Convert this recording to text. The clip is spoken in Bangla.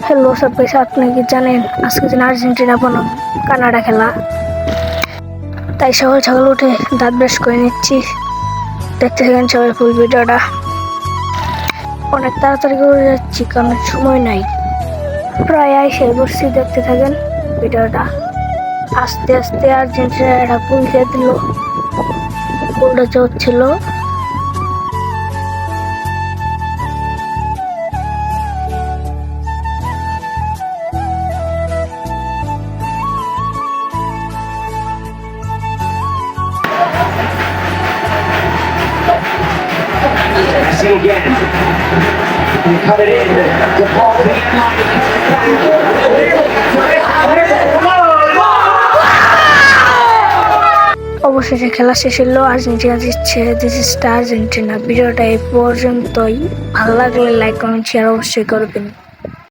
হ্যালো সবাই, আপনি কি জানেন আজকে দিন আর্জেন্টিনা বনাম কানাডা খেলা? তাই সকাল সকাল উঠে দাঁত ব্রাশ করে নিচ্ছি। দেখতে থাকেন সবাই ফুল ভিডিওটা। অনেক তাড়াতাড়ি করে যাচ্ছি কারণ সময় নাই, প্রায় এসে বসছি। দেখতে থাকেন ভিডিওটা। আস্তে আস্তে আর্জেন্টিনা একটা গোল দিয়ে দিল। গোলটা চলছিল। Messi again. And cut it in to Paul অবশেষে খেলা শেষ হলো। আর্জেন্টিনা জিতছে। This is Argentina. ভিডিওটা এই পর্যন্তই। ভালো লাগলে লাইক কমেন্ট শেয়ার অবশ্যই করবেন।